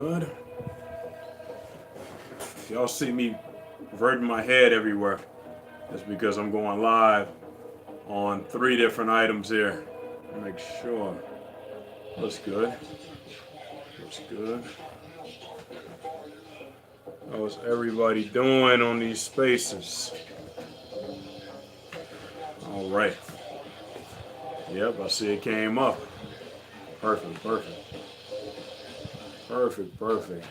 Good. If y'all see me reverting my head everywhere, that's because I'm going live on 3 different items here. Make sure. Looks good. Looks good. How's everybody doing on these spaces? All right. Yep, I see it came up. Perfect, perfect. Perfect, perfect.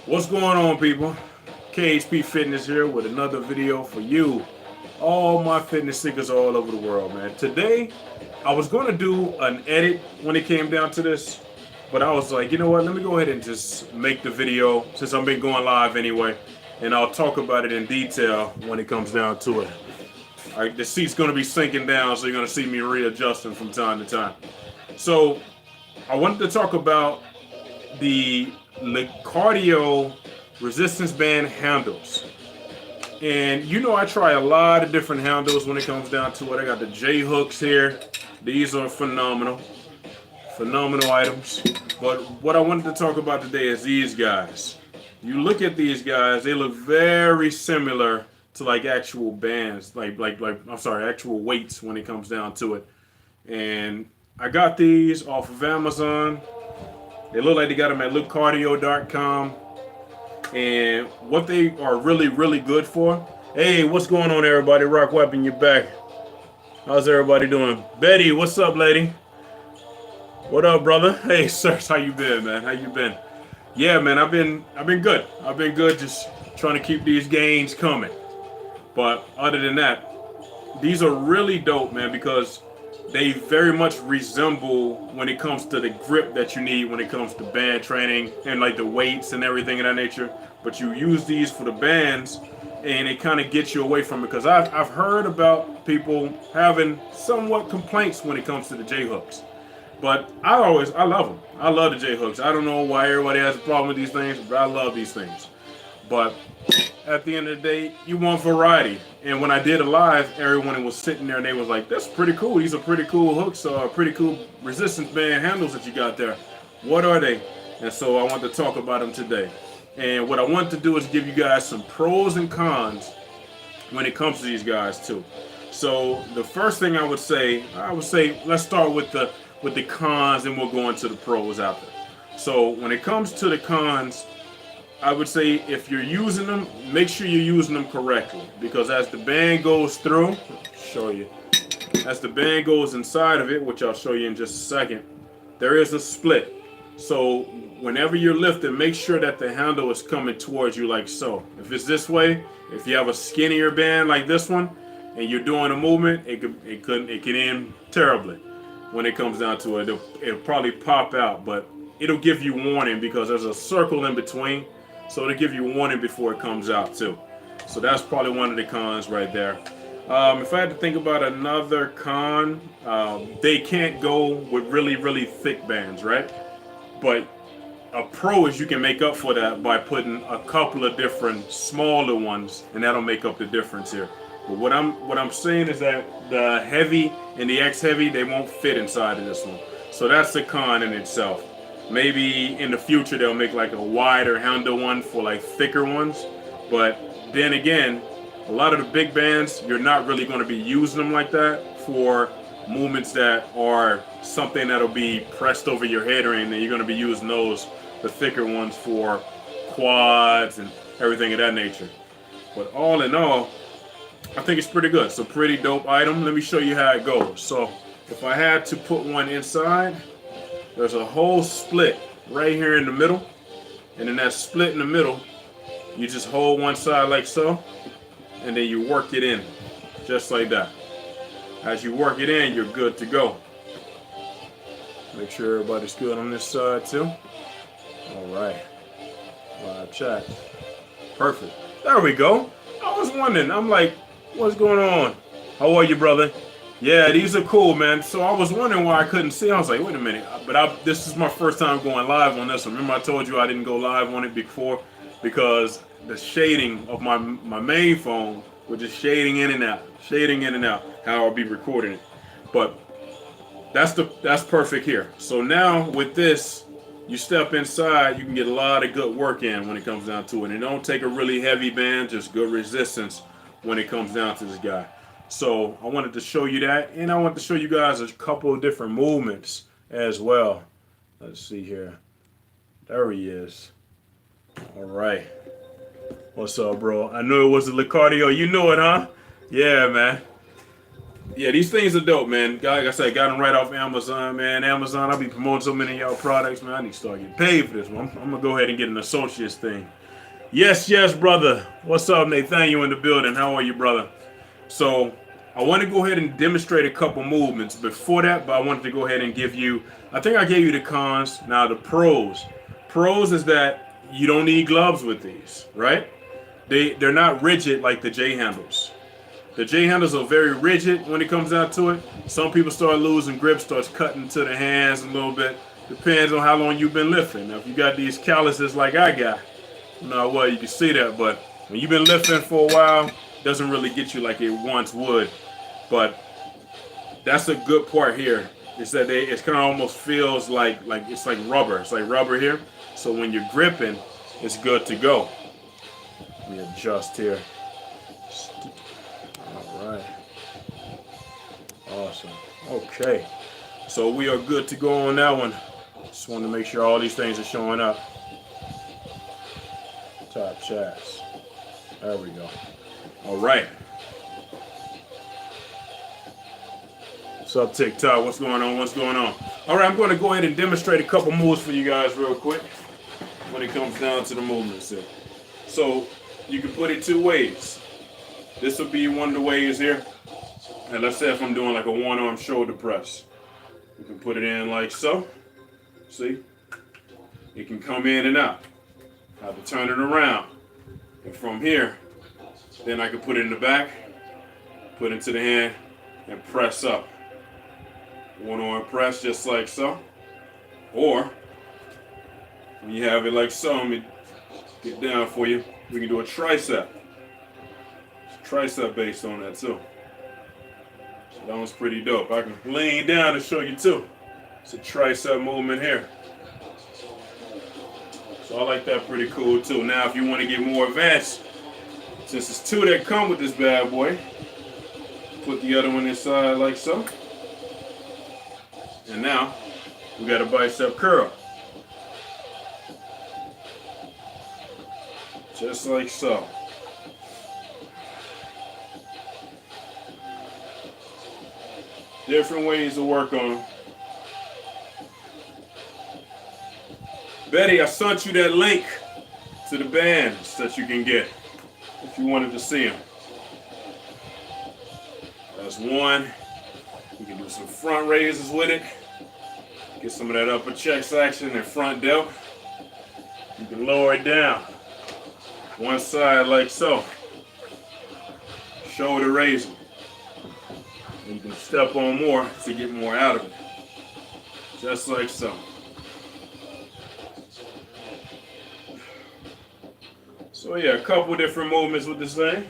What's going on, people? KHP Fitness here with another video for you. All my fitness seekers all over the world, man. Today, I was going to do an edit when it came down to this, but I was like, you know what? Let me go ahead and just make the video since I've been going live anyway, and I'll talk about it in detail when it comes down to it. All right, the seat's going to be sinking down, so you're going to see me readjusting from time to time. So, I wanted to talk about the LeCardio resistance band handles. And you know I try a lot of different handles when it comes down to it. I got the J hooks here. These are phenomenal. Phenomenal items. But what I wanted to talk about today is these guys. You look at these guys, they look very similar to like actual bands, actual weights when it comes down to it. And I got these off of Amazon. They look like they got them at LeCardio.com. And what they are really, really good for. Hey, what's going on, everybody? Rock Weapon, you back. How's everybody doing? Betty, what's up, lady? What up, brother? Hey, Sirs, how you been, man? How you been? Yeah, man, I've been good. I've been good, just trying to keep these gains coming. But other than that, these are really dope, man, because they very much resemble when it comes to the grip that you need when it comes to band training and like the weights and everything of that nature. But you use these for the bands and it kind of gets you away from it, because I've heard about people having somewhat complaints when it comes to the J hooks. But I love them. I love the J hooks. I don't know why everybody has a problem with these things, but I love these things. But at the end of the day, you want variety. And when I did a live, everyone was sitting there and they was like, that's pretty cool. These are pretty cool hooks, pretty cool resistance band handles that you got there. What are they? And so I want to talk about them today. And what I want to do is give you guys some pros and cons when it comes to these guys too. So the first thing I would say let's start with the cons and we'll go into the pros after. So when it comes to the cons, I would say if you're using them, make sure you're using them correctly, because as the band goes through, as the band goes inside of it, which I'll show you in just a second, there is a split. So whenever you're lifting, make sure that the handle is coming towards you like so. If it's this way, if you have a skinnier band like this one, and you're doing a movement, it can end terribly. When it comes down to it, it'll probably pop out, but it'll give you warning because there's a circle in between. So it'll give you warning before it comes out too. So that's probably one of the cons right there. If I had to think about another con, they can't go with really, really thick bands, right? But a pro is you can make up for that by putting a couple of different smaller ones, and that'll make up the difference here. But what I'm saying is that the heavy and the X heavy, they won't fit inside of this one. So that's the con in itself. Maybe in the future they'll make like a wider handle one for like thicker ones. But then again, a lot of the big bands, you're not really going to be using them like that for movements that are something that'll be pressed over your head or anything. You're going to be using those, the thicker ones, for quads and everything of that nature. But all in all, I think it's pretty good. It's a pretty dope item. Let me show you how it goes. So if I had to put one inside, there's a whole split right here in the middle. And in that split in the middle, you just hold one side like so, and then you work it in, just like that. As you work it in, you're good to go. Make sure everybody's good on this side too. All right. Live chat. Perfect. There we go. I was wondering, I'm like, what's going on? How are you, brother? Yeah, these are cool, man. So I was wondering why I couldn't see. I was like, wait a minute. But this is my first time going live on this one. Remember I told you I didn't go live on it before because the shading of my main phone was just shading in and out, how I'll be recording it. But that's perfect here. So now with this, you step inside, you can get a lot of good work in when it comes down to it. And don't take a really heavy band, just good resistance when it comes down to this guy. So I wanted to show you that, and I want to show you guys a couple of different movements as well. Let's see here. There he is. All right. What's up, bro? I knew it was a LeCardio. You knew it, huh? Yeah, man. Yeah, these things are dope, man. Like I said, got them right off Amazon, man. Amazon, I'll be promoting so many of y'all products, man. I need to start getting paid for this one. I'm going to go ahead and get an associates thing. Yes, brother. What's up, Nathaniel in the building? How are you, brother? So I want to go ahead and demonstrate a couple movements before that, but I wanted to go ahead and give you, I think I gave you the cons. Now the pros. Pros is that you don't need gloves with these, right? They're not rigid like the J handles. The J handles are very rigid when it comes down to it. Some people start losing grip, starts cutting to the hands a little bit. Depends on how long you've been lifting. Now, if you got these calluses like I got, well, you can see that. But when you've been lifting for a while, it doesn't really get you like it once would. But that's a good part here. Is that it kind of almost feels like it's like rubber. It's like rubber here. So when you're gripping, it's good to go. Let me adjust here. All right. Awesome. Okay. So we are good to go on that one. Just want to make sure all these things are showing up. Top chats. There we go. All right. What's up, TikTok? What's going on? What's going on? All right, I'm going to go ahead and demonstrate a couple moves for you guys real quick when it comes down to the movements here. So you can put it two ways. This will be one of the ways here. And let's say if I'm doing like a one-arm shoulder press. You can put it in like so. See? It can come in and out. I have to turn it around. And from here, then I can put it in the back, put it into the hand, and press up. One-arm press just like so. Or, when you have it like so, let me get down for you. We can do a tricep. Tricep based on that too. So that one's pretty dope. I can lean down to show you too. It's a tricep movement here. So I like that pretty cool too. Now if you want to get more advanced, since it's two that come with this bad boy, put the other one inside like so. And now we got a bicep curl. Just like so. Different ways to work on. Betty, I sent you that link to the bands that you can get if you wanted to see them. That's one. You can do some front raises with it. Get some of that upper chest action and front delt. You can lower it down. One side like so. Shoulder raising. And you can step on more to get more out of it. Just like so. So yeah, a couple different movements with this thing.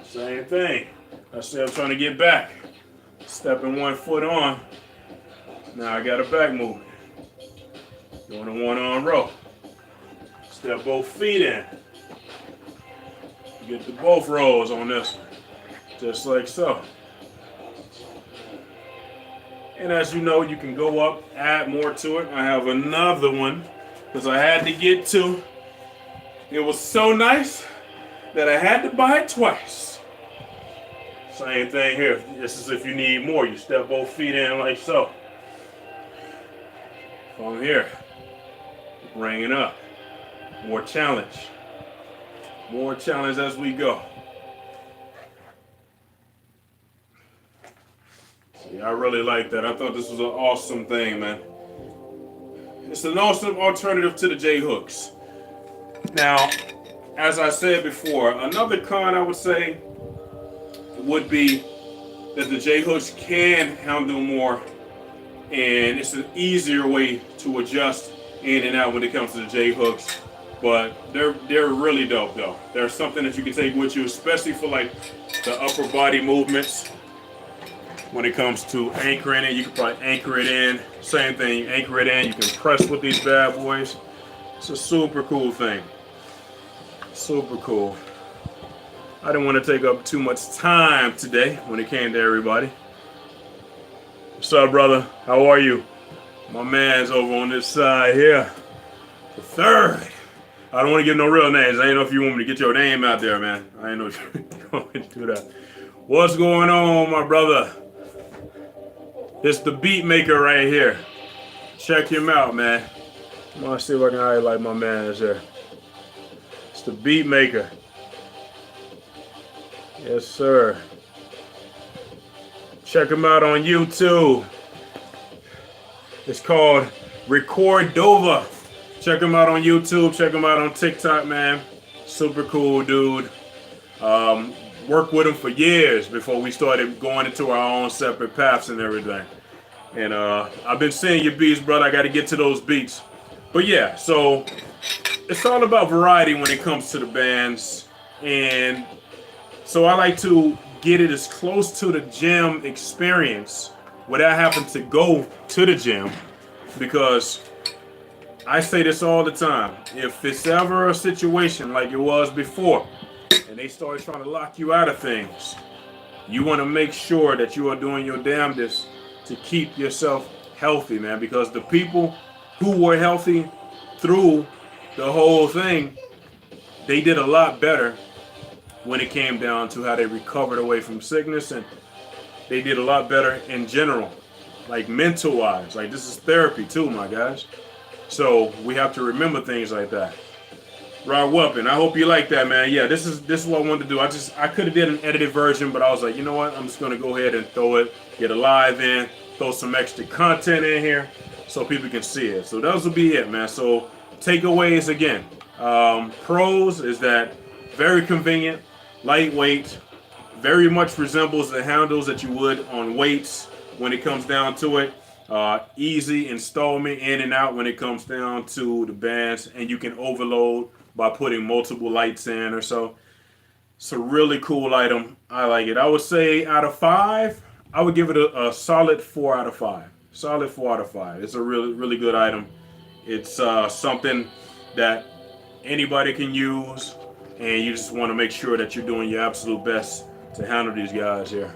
Same thing. I say I'm trying to get back. Stepping one foot on. Now I got a back movement. Doing a one-arm row. Step both feet in. Get to both rows on this one. Just like so. And as you know, you can go up, add more to it. I have another one because I had to get to. It was so nice that I had to buy it twice. Same thing here. This is if you need more. You step both feet in like so. From here, bring it up. More challenge. More challenge as we go. Yeah, I really like that. I thought this was an awesome thing, man. It's an awesome alternative to the J hooks. Now, as I said before, another con I would say would be that the J hooks can handle more, and it's an easier way to adjust in and out when it comes to the J hooks. But they're really dope though. They're something that you can take with you, especially for like the upper body movements. when it comes to anchoring it. You can probably anchor it in. Same thing, you anchor it in. You can press with these bad boys. It's a super cool thing. Super cool. I didn't want to take up too much time today when it came to everybody. What's up, brother? How are you? My man's over on this side here. The third. I don't want to give no real names. I didn't know if you want me to get your name out there, man. I didn't know if you want me to do that. What's going on, my brother? It's the beat maker right here. Check him out, man. I'm gonna see if I can highlight my man is there. It's the beat maker. Yes, sir. Check him out on YouTube. It's called LeCardio. Check him out on YouTube. Check him out on TikTok, man. Super cool dude. Worked with him for years before we started going into our own separate paths and everything. And I've been seeing your beats, brother. I got to get to those beats. But yeah, so it's all about variety when it comes to the bands. And so I like to get it as close to the gym experience without having to go to the gym, because I say this all the time. If it's ever a situation like it was before and they start trying to lock you out of things, you want to make sure that you are doing your damnedest to keep yourself healthy, man, because the people who were healthy through the whole thing, they did a lot better when it came down to how they recovered away from sickness, and they did a lot better in general, like mental wise. Like, this is therapy too, my guys. So we have to remember things like that. Rod Weapon, I hope you like that, man. Yeah, this is what I wanted to do. I could have did an edited version, but I was like, you know what? I'm just gonna go ahead and throw it, get a live in, throw some extra content in here so people can see it. So those will be it, man. So takeaways again. Pros is that very convenient, lightweight, very much resembles the handles that you would on weights when it comes down to it. Easy installment in and out when it comes down to the bands, and you can overload by putting multiple lights in or so. It's a really cool item. I like it. I would say out of 5, I would give it a solid 4 out of 5. Solid 4 out of 5. It's a really, really good item. It's something that anybody can use, and you just want to make sure that you're doing your absolute best to handle these guys here.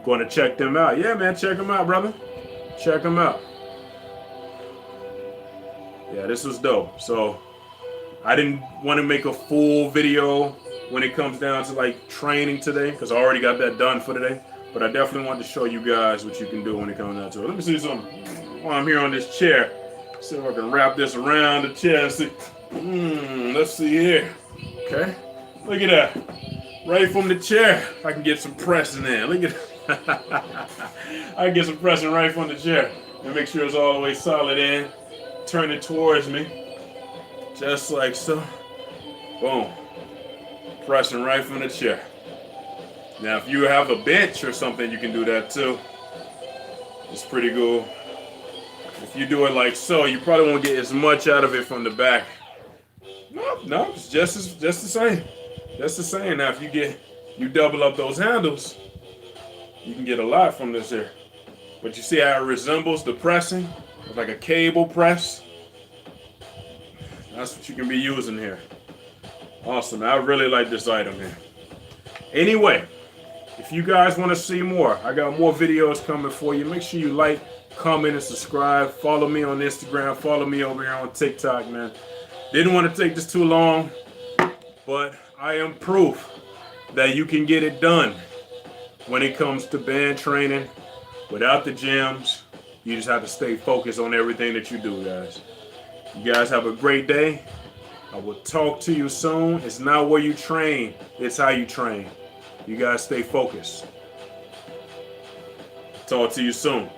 Going to check them out. Yeah, man, check them out, brother. Check them out. Yeah, this was dope. So I didn't want to make a full video when it comes down to like training today, because I already got that done for today. But I definitely wanted to show you guys what you can do when it comes down to it. Let me see something while I'm here on this chair. See if I can wrap this around the chair and see. Let's see here. Okay. Look at that. Right from the chair. I can get some pressing in. Look at that. I can get some pressing right from the chair and make sure it's all the way solid in. Turn it towards me. Just like so. Boom. Pressing right from the chair. Now, if you have a bench or something, you can do that too. It's pretty cool. If you do it like so, you probably won't get as much out of it from the back. No, it's just the same. Just the same. Now, if you double up those handles, you can get a lot from this here. But you see how it resembles the pressing? It's like a cable press. That's what you can be using here. Awesome. I really like this item here. Anyway, if you guys want to see more, I got more videos coming for you. Make sure you like, comment, and subscribe. Follow me on Instagram. Follow me over here on TikTok, man. Didn't want to take this too long, but I am proof that you can get it done when it comes to band training without the gyms. You just have to stay focused on everything that you do, guys. You guys have a great day. I will talk to you soon. It's not where you train, it's how you train. You guys stay focused. Talk to you soon.